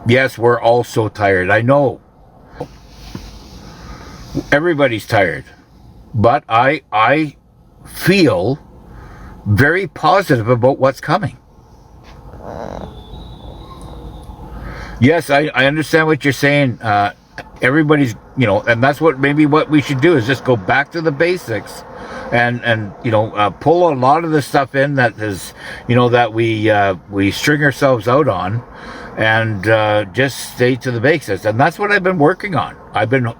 Yes, we're all so tired. I know. Everybody's tired. But I feel very positive about what's coming. Yes, I understand what you're saying. Everybody's, and that's what maybe what we should do is just go back to the basics, and pull a lot of the stuff in that is, that we string ourselves out on, and just stay to the basics. And that's what I've been working on. I've been,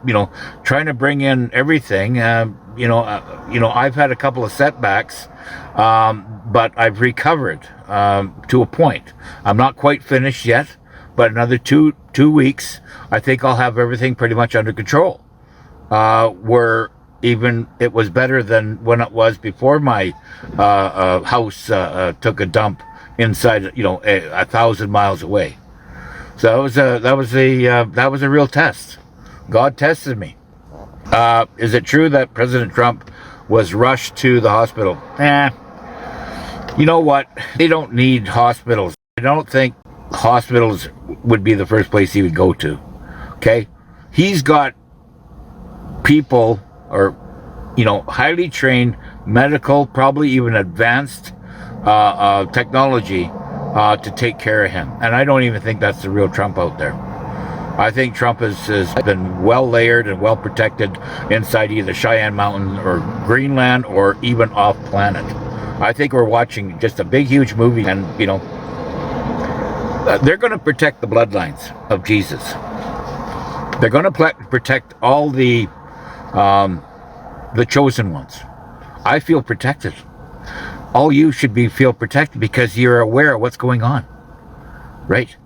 trying to bring in everything. I've had a couple of setbacks, but I've recovered to a point. I'm not quite finished yet. But another two weeks, I think I'll have everything pretty much under control. Where even it was better than when it was before my house took a dump inside, 1,000 miles away. So that was a real test. God tested me. Is it true that President Trump was rushed to the hospital? You know what? They don't need hospitals. I don't think hospitals would be the first place he would go to. Okay, he's got people, or highly trained medical, probably even advanced technology to take care of him. And I don't even think that's the real Trump out there. I think Trump has been well layered and well protected inside either Cheyenne Mountain or Greenland or even off planet. I think we're watching just a big huge movie, and they're going to protect the bloodlines of Jesus. They're going to protect all the chosen ones. I feel protected. All you should feel protected because you're aware of what's going on, right?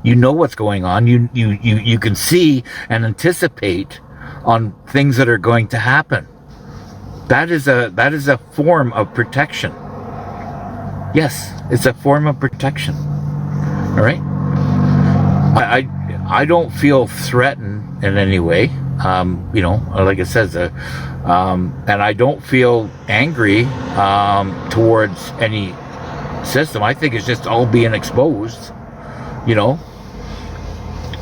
You know what's going on. You can see and anticipate on things that are going to happen. That is a form of protection. Yes, it's a form of protection. All right. I don't feel threatened in any way. Like it says, and I don't feel angry towards any system. I think it's just all being exposed.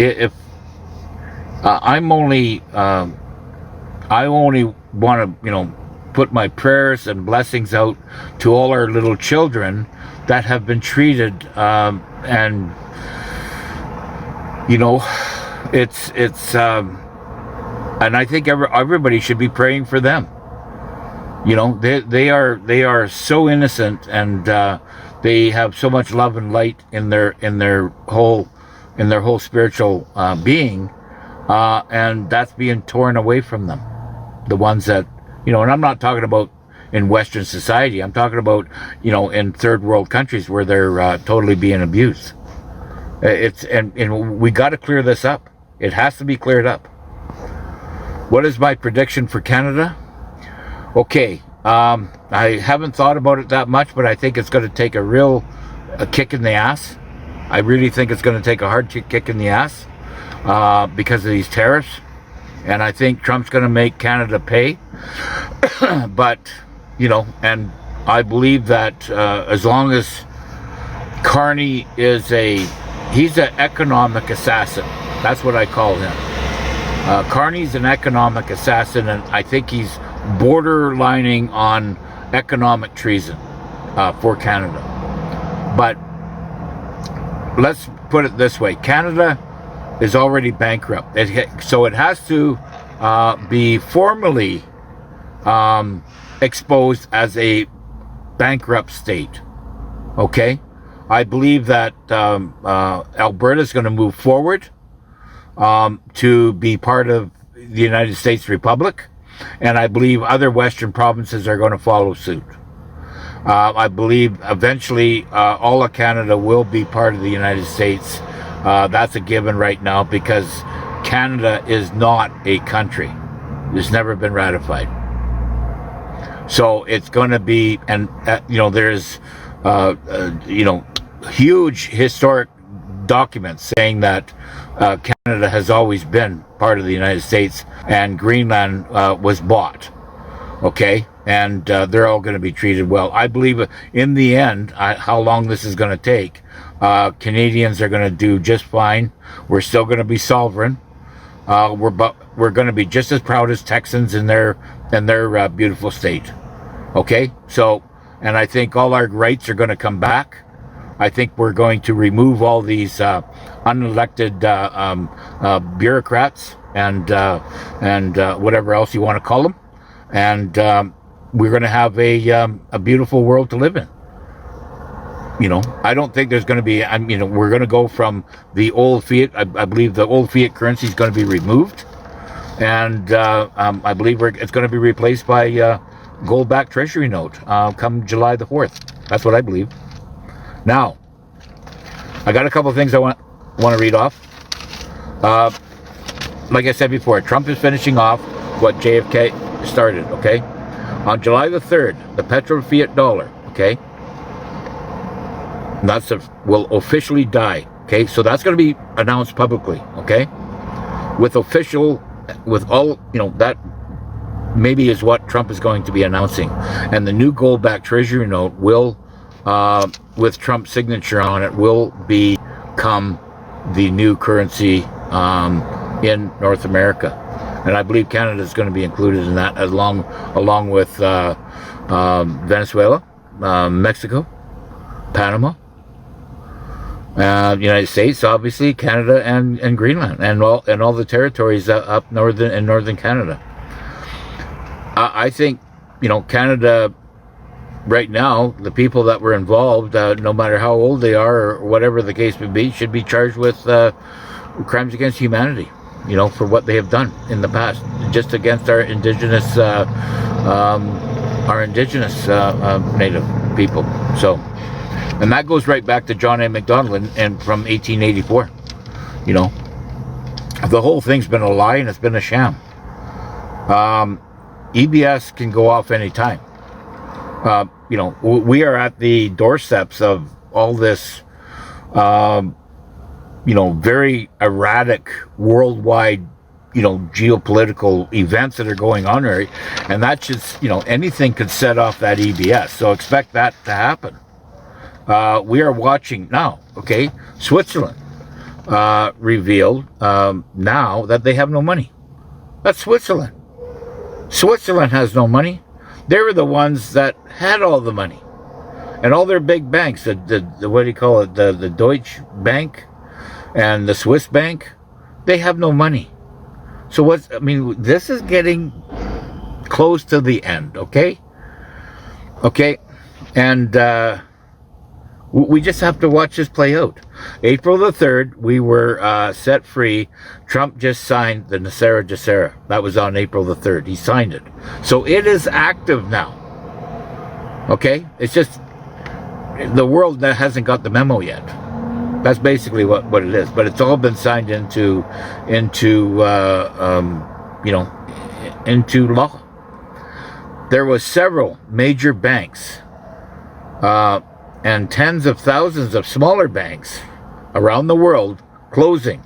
If I only want to, put my prayers and blessings out to all our little children that have been treated, and it's and I think everybody should be praying for them. They are so innocent, and they have so much love and light in their whole spiritual being, and that's being torn away from them. The ones that and I'm not talking about in Western society. I'm talking about in third world countries where they're totally being abused. And we got to clear this up. It has to be cleared up. What is my prediction for Canada? Okay, I haven't thought about it that much, but I think it's going to take a kick in the ass. I really think it's going to take a hard kick in the ass because of these tariffs. And I think Trump's going to make Canada pay. But, and I believe that as long as Carney he's an economic assassin. That's what I call him. Carney's an economic assassin, and I think he's borderlining on economic treason for Canada. But let's put it this way. Canada is already bankrupt. So it has to be formally exposed as a bankrupt state. Okay? I believe that Alberta is going to move forward to be part of the United States Republic, and I believe other Western provinces are going to follow suit. I believe eventually all of Canada will be part of the United States. That's a given right now because Canada is not a country. It's never been ratified. So it's going to be, and there's huge historic documents saying that Canada has always been part of the United States, and Greenland was bought. Okay, and they're all going to be treated well. I believe in the end, how long this is going to take, Canadians are going to do just fine. We're still going to be sovereign. We're going to be just as proud as Texans in their beautiful state. Okay, so, and I think all our rights are going to come back. I think we're going to remove all these unelected bureaucrats and whatever else you want to call them, and we're going to have a beautiful world to live in. You know, I don't think there's going to be, we're going to go from the old fiat. I believe the old fiat currency is going to be removed. And I believe it's going to be replaced by gold-backed treasury note come July the 4th. That's what I believe. Now, I got a couple of things I want to read off. Like I said before, Trump is finishing off what JFK started, okay? On July the 3rd, the petro fiat dollar, okay? Will officially die. Okay, so that's going to be announced publicly. Okay, with all, that maybe is what Trump is going to be announcing, and the new gold-backed treasury note will, with Trump's signature on it, will become the new currency in North America, and I believe Canada is going to be included in that, along with Venezuela, Mexico, Panama. United States, obviously, Canada, and Greenland, and all the territories up northern Canada. I think, Canada right now, the people that were involved, no matter how old they are or whatever the case may be, should be charged with crimes against humanity. For what they have done in the past, just against our indigenous native people. So. And that goes right back to John A. Macdonald and from 1884. The whole thing's been a lie and it's been a sham. EBS can go off anytime. We are at the doorsteps of all this, very erratic worldwide, geopolitical events that are going on there. And that's just, anything could set off that EBS. So expect that to happen. We are watching now, okay? Switzerland revealed now that they have no money. That's Switzerland. Switzerland has no money. They were the ones that had all the money. And all their big banks, the what do you call it, the Deutsche Bank and the Swiss Bank, they have no money. So this is getting close to the end, okay? Okay, and we just have to watch this play out. April the 3rd, we were set free. Trump just signed the NESARA GESARA. That was on April the 3rd. He signed it. So it is active now. Okay? It's just the world that hasn't got the memo yet. That's basically what it is. But it's all been signed into law. There was several major banks and tens of thousands of smaller banks around the world closing.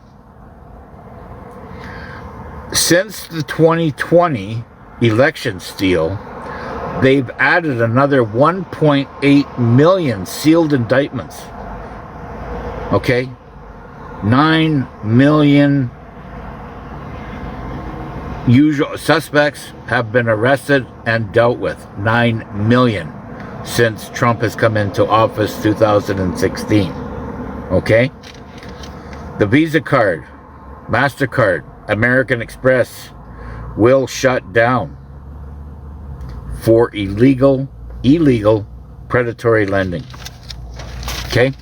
Since the 2020 election steal, they've added another 1.8 million sealed indictments. Okay? 9 million usual suspects have been arrested and dealt with. 9 million. Since Trump has come into office 2016. Okay? The Visa card, MasterCard, American Express will shut down for illegal predatory lending. Okay?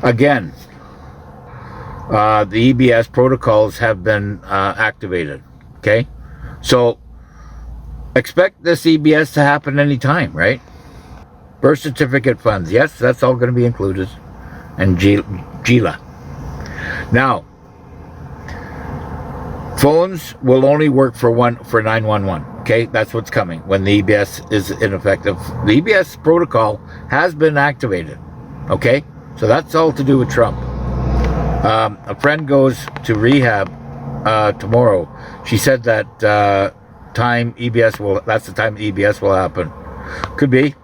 Again, the EBS protocols have been activated. Okay? So, expect this EBS to happen anytime, right? Birth certificate funds, yes, that's all going to be included. And GILA. Now, phones will only work for 911. Okay, that's what's coming when the EBS is ineffective. The EBS protocol has been activated. Okay, so that's all to do with Trump. A friend goes to rehab tomorrow. She said that that's the time EBS will happen. Could be.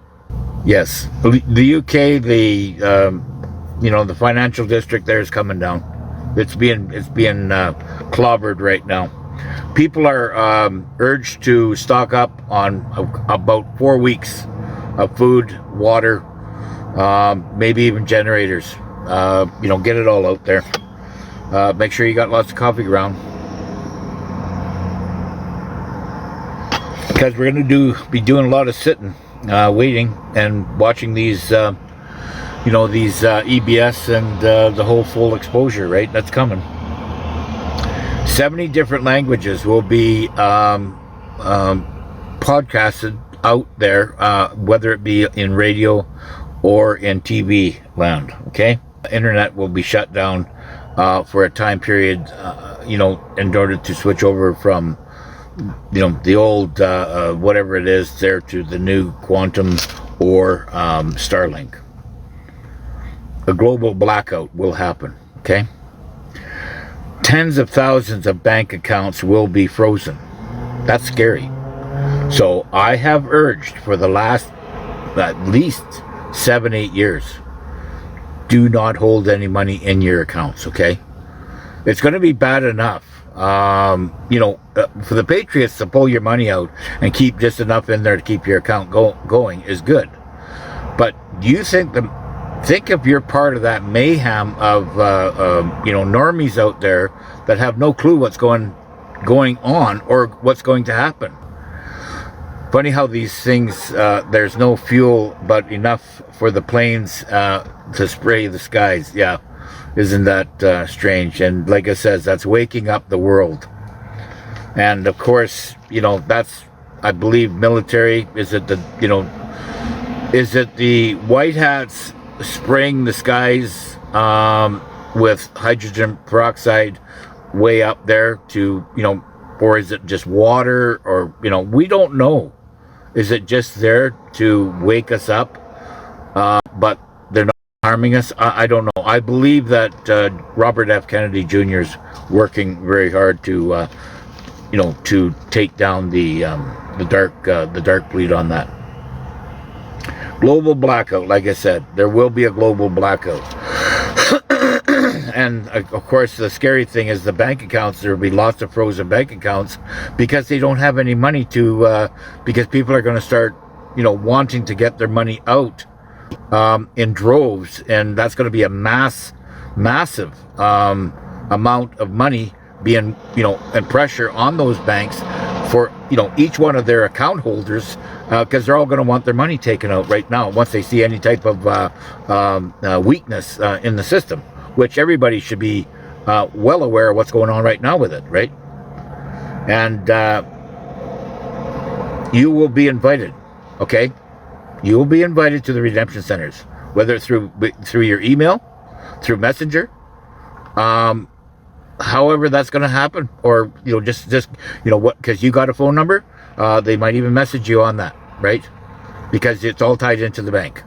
Yes, the UK, the financial district there is coming down. It's being clobbered right now. People are urged to stock up on about 4 weeks of food, water, maybe even generators. Get it all out there. Make sure you got lots of coffee ground, because we're going to be doing a lot of sitting, waiting, and watching these EBS and the whole full exposure. Right, that's coming. 70 different languages will be podcasted out there, whether it be in radio or in TV land. Okay, internet will be shut down for a time period, in order to switch over from the old whatever it is there to the new Quantum or Starlink. A global blackout will happen. Okay, tens of thousands of bank accounts will be frozen. That's scary. So I have urged for the last at least 7-8 years, do not hold any money in your accounts. Okay, it's going to be bad enough for the Patriots to pull your money out and keep just enough in there to keep your account going is good. But do you think if you're part of that mayhem of normies out there that have no clue what's going on or what's going to happen? Funny how these things, there's no fuel but enough for the planes to spray the skies. Yeah, isn't that strange? And like I says, that's waking up the world. And of course, that's, I believe, military. Is it the white hats spraying the skies with hydrogen peroxide way up there to, or is it just water, or, we don't know. Is it just there to wake us up? But they're not harming us? I don't know. I believe that Robert F. Kennedy Jr. is working very hard to, to take down the dark fleet on that. Global blackout, like I said, there will be a global blackout. And of course, the scary thing is the bank accounts. There will be lots of frozen bank accounts because they don't have any money to, because people are going to start, wanting to get their money out in droves. And that's going to be a massive amount of money being, and pressure on those banks for, each one of their account holders, because they're all going to want their money taken out right now once they see any type of weakness in the system, which everybody should be well aware of what's going on right now with it, right? And you will be invited, okay? You will be invited to the redemption centers, whether through your email, through Messenger, however that's going to happen, or just what, because you got a phone number, they might even message you on that, right? Because it's all tied into the bank.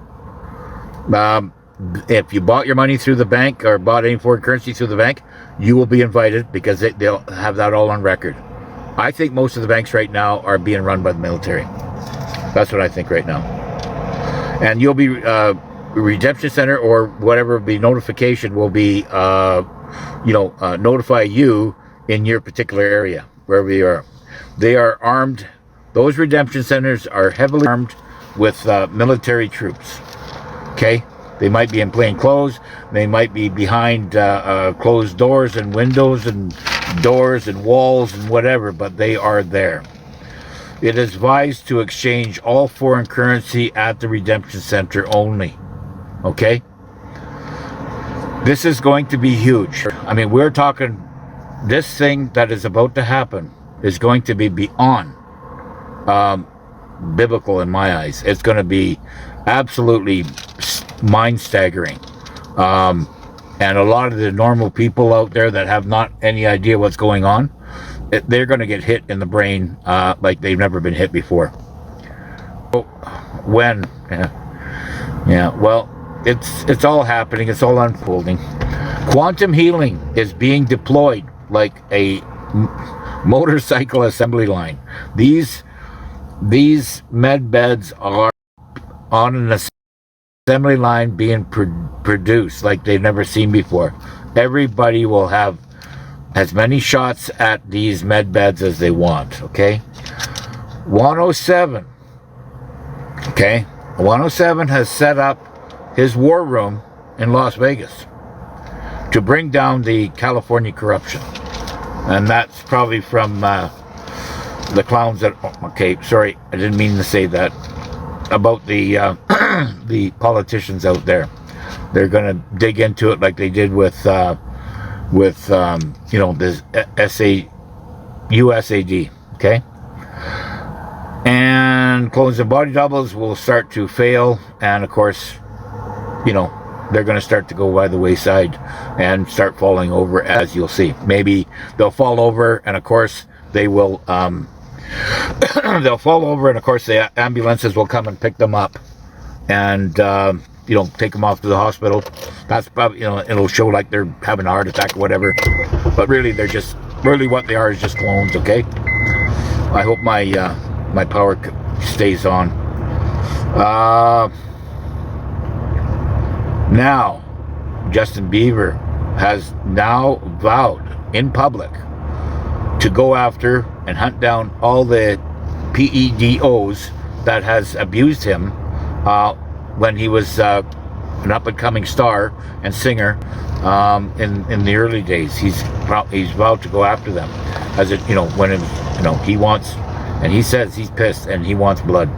If you bought your money through the bank or bought any foreign currency through the bank, you will be invited, because they'll have that all on record. I think most of the banks right now are being run by the military. That's what I think right now. And you'll be redemption center or whatever the notification will be, notify you in your particular area, wherever you are. They are armed. Those redemption centers are heavily armed with military troops. Okay? They might be in plain clothes. They might be behind closed doors and windows and doors and walls and whatever, but they are there. It is advised to exchange all foreign currency at the redemption center only. Okay? This is going to be huge. I mean, we're talking, this thing that is about to happen is going to be beyond biblical in my eyes. It's going to be absolutely mind-staggering. And a lot of the normal people out there that have not any idea what's going on, they're going to get hit in the brain like they've never been hit before. When? Yeah, well, it's all happening. It's all unfolding. Quantum healing is being deployed like a motorcycle assembly line. These med beds are on an assembly line being produced like they've never seen before. Everybody will have as many shots at these med beds as they want, okay? 107, okay? 107 has set up his war room in Las Vegas to bring down the California corruption. And that's probably from the clowns that, okay, sorry, I didn't mean to say that, about the the politicians out there. They're going to dig into it like they did with you know, this USAD, okay? And clones and body doubles will start to fail, and of course, you know, they're going to start to go by the wayside and start falling over, as you'll see. Maybe they'll fall over, and of course, they will, they'll fall over, and of course, the ambulances will come and pick them up and, you know, take them off to the hospital. That's probably, you know, it'll show like they're having a heart attack or whatever. But really, they're just, really what they are is just clones, okay? I hope my my power stays on. Now, Justin Bieber has now vowed in public to go after and hunt down all the PEDOs that has abused him when he was an up-and-coming star and singer in the early days. He's vowed to go after them, as it, you know, when it, you know, he wants, and he says he's pissed and he wants blood.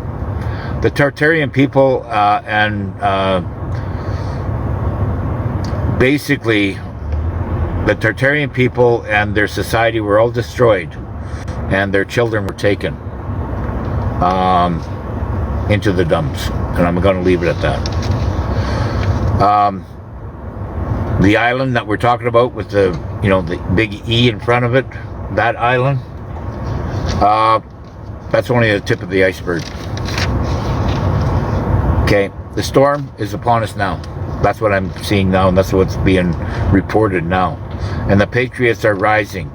The Tartarian people and basically the Tartarian people and their society were all destroyed, and their children were taken into the dumps, and I'm going to leave it at that. The island that we're talking about with the, you know, the big E in front of it, that island, that's only the tip of the iceberg. Okay, the storm is upon us now. That's what I'm seeing now, and that's what's being reported now. And the Patriots are rising.